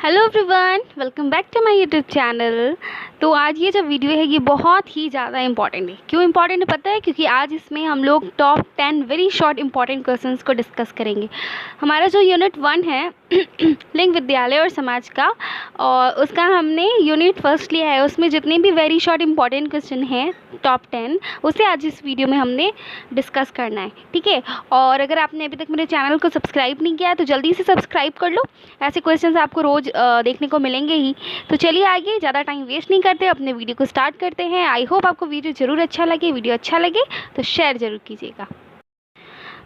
Hello everyone, welcome back to my YouTube channel. तो आज ये जो वीडियो है ये बहुत ही ज़्यादा इंपॉर्टेंट है। क्यों इंपॉर्टेंट है पता है? क्योंकि आज इसमें हम लोग top 10 very short important questions को डिस्कस करेंगे। हमारा जो यूनिट 1 है लिंग विद्यालय और समाज का, और उसका हमने यूनिट फर्स्ट लिया है। उसमें जितने भी वेरी शॉर्ट इंपॉर्टेंट क्वेश्चन हैं टॉप 10, उसे आज इस वीडियो में हमने डिस्कस करना है, ठीक है। और अगर आपने अभी तक मेरे चैनल को सब्सक्राइब नहीं किया है तो जल्दी से सब्सक्राइब कर लो। ऐसे क्वेश्चंस आपको रोज़ देखने को मिलेंगे ही। तो चलिए आगे ज़्यादा टाइम वेस्ट नहीं करते, अपने वीडियो को स्टार्ट करते हैं। आई होप आपको वीडियो ज़रूर अच्छा लगे। वीडियो अच्छा लगे तो शेयर ज़रूर कीजिएगा।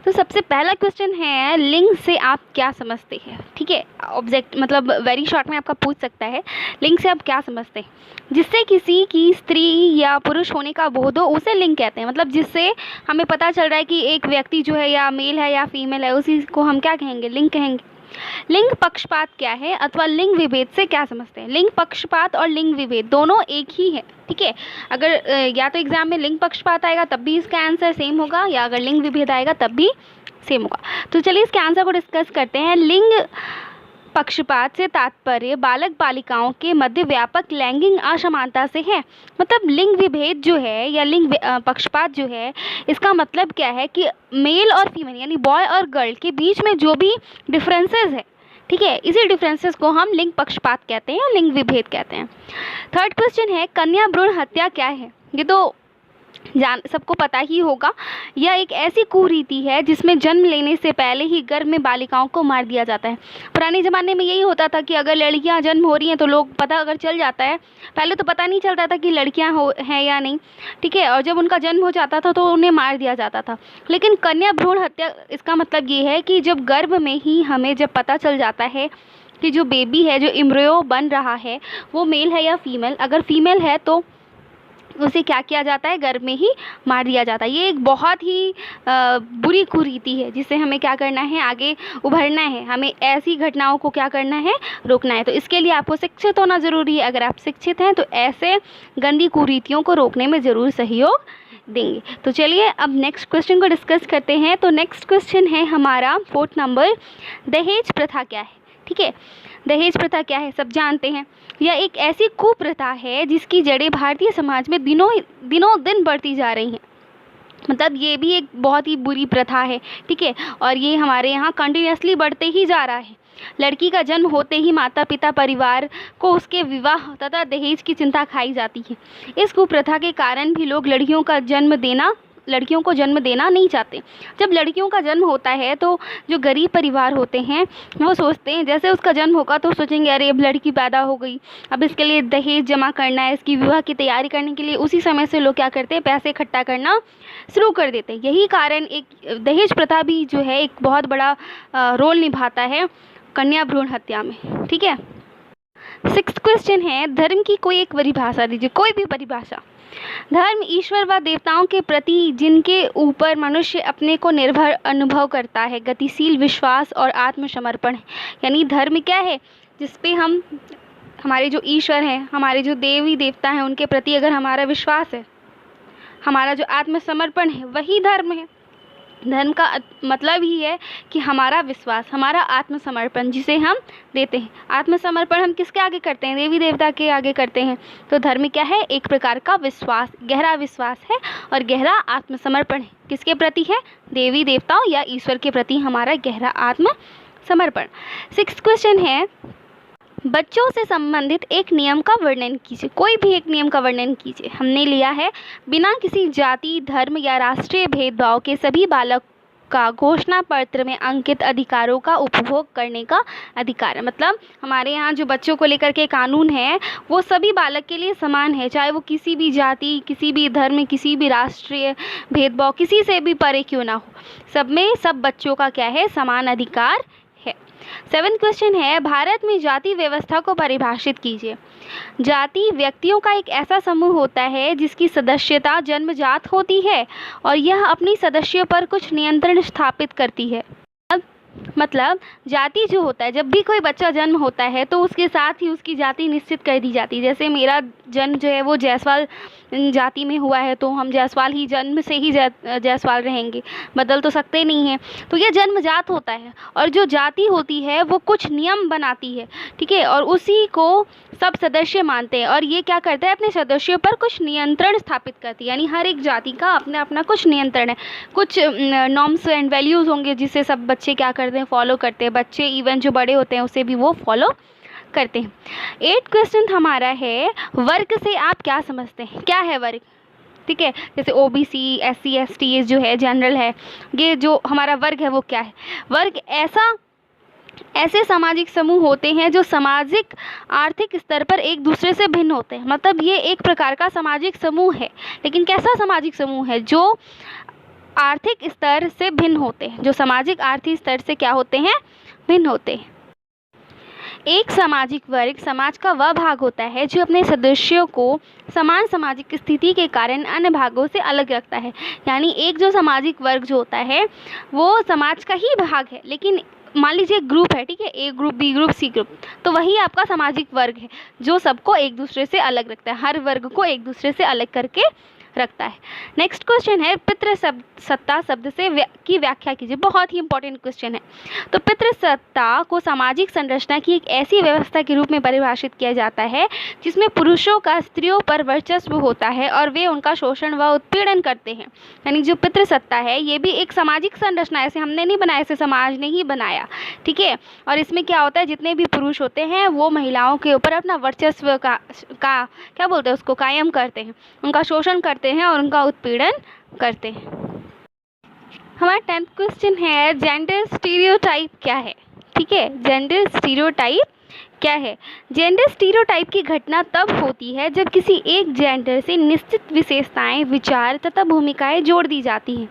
तो सबसे पहला क्वेश्चन है, लिंग से आप क्या समझते हैं? ठीक है, ऑब्जेक्ट मतलब वेरी शॉर्ट में आपका पूछ सकता है, लिंग से आप क्या समझते हैं? जिससे किसी की स्त्री या पुरुष होने का बोध हो उसे लिंग कहते हैं। मतलब जिससे हमें पता चल रहा है कि एक व्यक्ति जो है या मेल है या फीमेल है, उसी को हम क्या कहेंगे? लिंग कहेंगे। लिंग पक्षपात क्या है अथवा लिंग विभेद से क्या समझते हैं? लिंग पक्षपात और लिंग विभेद दोनों एक ही है, ठीक है। अगर या तो एग्जाम में लिंग पक्षपात आएगा तब भी इसका आंसर सेम होगा, या अगर लिंग विभेद आएगा तब भी सेम होगा। तो चलिए इसके आंसर को डिस्कस करते हैं। लिंग पक्षपात से तात्पर्य बालक बालिकाओं के मध्य व्यापक लैंगिक असमानता से है। मतलब लिंग विभेद जो है या लिंग पक्षपात जो है, इसका मतलब क्या है कि मेल और फीमेल यानी बॉय और गर्ल के बीच में जो भी डिफरेंसेस है, ठीक है, इसी डिफरेंसेस को हम लिंग पक्षपात कहते हैं, लिंग विभेद कहते हैं। थर्ड क्वेश्चन है, कन्या भ्रूण हत्या क्या है? ये तो सबको पता ही होगा। यह एक ऐसी कुरीति है जिसमें जन्म लेने से पहले ही गर्भ में बालिकाओं को मार दिया जाता है। पुराने ज़माने में यही होता था कि अगर लड़कियां जन्म हो रही हैं तो लोग पता अगर चल जाता है, पहले तो पता नहीं चलता था कि लड़कियां हैं या नहीं, ठीक है। और जब उनका जन्म हो जाता था तो उन्हें मार दिया जाता था। लेकिन कन्या भ्रूण हत्या, इसका मतलब ये है कि जब गर्भ में ही हमें जब पता चल जाता है कि जो बेबी है, जो एम्ब्रियो बन रहा है, वो मेल है या फीमेल, अगर फीमेल है तो उसे क्या किया जाता है? गर्भ में ही मार दिया जाता है। ये एक बहुत ही बुरी कुरीति है जिससे हमें क्या करना है? आगे उभरना है। हमें ऐसी घटनाओं को क्या करना है? रोकना है। तो इसके लिए आपको शिक्षित होना ज़रूरी है। अगर आप शिक्षित हैं तो ऐसे गंदी कुरीतियों को रोकने में ज़रूर सहयोग देंगे। तो चलिए अब नेक्स्ट क्वेश्चन को डिस्कस करते हैं। तो नेक्स्ट क्वेश्चन है हमारा 4th नंबर, दहेज प्रथा क्या है? ठीक है, दहेज प्रथा क्या है सब जानते हैं। यह एक ऐसी कुप्रथा है जिसकी जड़ें भारतीय समाज में दिनों दिन बढ़ती जा रही हैं। मतलब ये भी एक बहुत ही बुरी प्रथा है, ठीक है, और ये हमारे यहाँ कंटिन्यूसली बढ़ते ही जा रहा है। लड़की का जन्म होते ही माता पिता परिवार को उसके विवाह तथा दहेज की चिंता खाई जाती है। इस कुप्रथा के कारण भी लोग लड़कियों को जन्म देना नहीं चाहते। जब लड़कियों का जन्म होता है तो जो गरीब परिवार होते हैं वो सोचते हैं, जैसे उसका जन्म होगा तो सोचेंगे अरे अब लड़की पैदा हो गई, अब इसके लिए दहेज जमा करना है, इसकी विवाह की तैयारी करने के लिए उसी समय से लोग क्या करते हैं? पैसे इकट्ठा करना शुरू कर देते हैं। यही कारण एक दहेज प्रथा भी जो है एक बहुत बड़ा रोल निभाता है कन्या भ्रूण हत्या में, ठीक है। 6th क्वेश्चन है, धर्म की कोई एक परिभाषा दीजिए, कोई भी परिभाषा। धर्म ईश्वर व देवताओं के प्रति जिनके ऊपर मनुष्य अपने को निर्भर अनुभव करता है, गतिशील विश्वास और आत्मसमर्पण है। यानी धर्म क्या है? जिसपे हम, हमारे जो ईश्वर हैं, हमारे जो देवी देवता हैं, उनके प्रति अगर हमारा विश्वास है, हमारा जो आत्मसमर्पण है, वही धर्म है। धर्म का मतलब ही है कि हमारा विश्वास, हमारा आत्मसमर्पण जिसे हम देते हैं। आत्मसमर्पण हम किसके आगे करते हैं? देवी देवता के आगे करते हैं। तो धर्म क्या है? एक प्रकार का विश्वास, गहरा विश्वास है और गहरा आत्मसमर्पण है। किसके प्रति है? देवी देवताओं या ईश्वर के प्रति हमारा गहरा आत्मसमर्पण। 6th क्वेश्चन है, बच्चों से संबंधित एक नियम का वर्णन कीजिए। कोई भी एक नियम का वर्णन कीजिए। हमने लिया है, बिना किसी जाति, धर्म या राष्ट्रीय भेदभाव के सभी बालक का घोषणा पत्र में अंकित अधिकारों का उपभोग करने का अधिकार है। मतलब हमारे यहाँ जो बच्चों को लेकर के कानून है वो सभी बालक के लिए समान है, चाहे वो किसी भी जाति, किसी भी धर्म, किसी भी राष्ट्रीय भेदभाव, किसी से भी परे क्यों ना हो, सब में सब बच्चों का क्या है? समान अधिकार है। 7th क्वेश्चन है, भारत में जाति व्यवस्था को परिभाषित कीजिए। जाति व्यक्तियों का एक ऐसा समूह होता है जिसकी सदस्यता जन्मजात होती है और यह अपनी सदस्यों पर कुछ नियंत्रण स्थापित करती है। मतलब जाति जो होता है, जब भी कोई बच्चा जन्म होता है तो उसके साथ ही उसकी जाति निश्चित कर दी जाती है। जैसे मेरा जन्म जो है वो जायसवाल जाति में हुआ है तो हम जायसवाल ही जन्म से ही जायसवाल रहेंगे, बदल तो सकते नहीं हैं। तो ये जन्मजात होता है और जो जाति होती है वो कुछ नियम बनाती है, ठीक है, और उसी को सब सदस्य मानते हैं और ये क्या करता है, अपने सदस्यों पर कुछ नियंत्रण स्थापित करती है। यानी हर एक जाति का अपना अपना कुछ नियंत्रण है, कुछ नॉर्म्स एंड वैल्यूज़ होंगे जिससे सब बच्चे क्या करते हैं, फॉलो करते हैं। बच्चे इवन जो बड़े होते हैं उसे भी वो फॉलो करते हैं। 8th क्वेश्चन हमारा है, वर्ग से आप क्या समझते हैं, क्या है वर्ग, ठीक है। जैसे OBC, SC ST ये जो है जनरल है, ये जो हमारा वर्ग है वो क्या है। वर्ग ऐसे सामाजिक समूह होते हैं जो सामाजिक आर्थिक स्तर पर एक दूसरे से भिन्न होते हैं। मतलब ये एक प्रकार का सामाजिक समूह है, लेकिन कैसा सामाजिक समूह है, जो आर्थिक स्तर से भिन्न होते हैं, जो सामाजिक आर्थिक स्तर से क्या होते हैं, भिन्न होते हैं। एक सामाजिक वर्ग समाज का वह भाग होता है जो अपने सदस्यों को समान सामाजिक स्थिति के कारण अन्य भागों से अलग रखता है। यानी एक जो सामाजिक वर्ग जो होता है वो समाज का ही भाग है, लेकिन मान लीजिए ग्रुप है, ठीक है, A group, B group, C group, तो वही आपका सामाजिक वर्ग है जो सबको एक दूसरे से अलग रखता है, हर वर्ग को एक दूसरे से अलग करके रखता है। नेक्स्ट क्वेश्चन है, पितृसत्ता शब्द से की व्याख्या कीजिए। बहुत ही इंपॉर्टेंट क्वेश्चन है। तो पितृसत्ता को सामाजिक संरचना की एक ऐसी व्यवस्था के रूप में परिभाषित किया जाता है जिसमें पुरुषों का स्त्रियों पर वर्चस्व होता है और वे उनका शोषण व उत्पीड़न करते हैं। यानी जो पितृसत्ता है ये भी एक सामाजिक संरचना है, ऐसे हमने नहीं बनाया, ऐसे समाज ने ही बनाया, ठीक है। और इसमें क्या होता है, जितने भी पुरुष होते हैं वो महिलाओं के ऊपर अपना वर्चस्व का क्या बोलते हैं उसको, कायम करते हैं, उनका शोषण करते हैं और उनका उत्पीड़न करते हैं। हमारा 10th क्वेश्चन है, जेंडर स्टीरियोटाइप क्या है, ठीक है। जेंडर स्टीरियोटाइप क्या है। जेंडर स्टीरियोटाइप की घटना तब होती है जब किसी एक जेंडर से निश्चित विशेषताएं, विचार तथा भूमिकाएं जोड़ दी जाती हैं।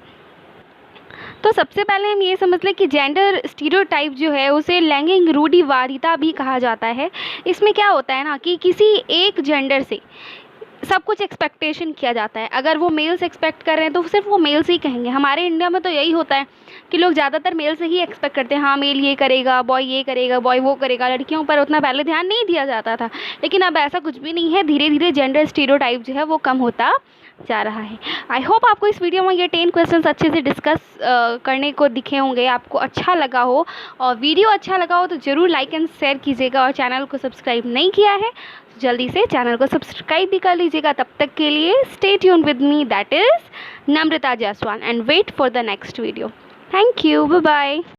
तो सबसे पहले हम ये समझ लें कि जेंडर स्टीरियोटाइप जो है उसे लैंगिक रूढ़िवादिता भी कहा जाता है। इसमें क्या होता है ना कि किसी एक जेंडर से सब कुछ एक्सपेक्टेशन किया जाता है। अगर वो मेल से एक्सपेक्ट कर रहे हैं तो सिर्फ वो मेल से ही कहेंगे। हमारे इंडिया में तो यही होता है कि लोग ज़्यादातर मेल से ही एक्सपेक्ट करते हैं, हाँ मेल ये करेगा, बॉय ये करेगा, बॉय वो करेगा। लड़कियों पर उतना पहले ध्यान नहीं दिया जाता था, लेकिन अब ऐसा कुछ भी नहीं है। धीरे धीरे जेंडर स्टीरियोटाइप जो है वो कम होता जा रहा है। आई होप आपको इस वीडियो में ये 10 क्वेश्चंस अच्छे से डिस्कस करने को दिखे होंगे, आपको अच्छा लगा हो, और वीडियो अच्छा लगा हो तो ज़रूर लाइक एंड शेयर कीजिएगा। और चैनल को सब्सक्राइब नहीं किया है तो जल्दी से चैनल को सब्सक्राइब भी कर लीजिएगा। तब तक के लिए stay tune with me, that is Namrata Jaiswal, and wait for the next video. Thank you, bye bye.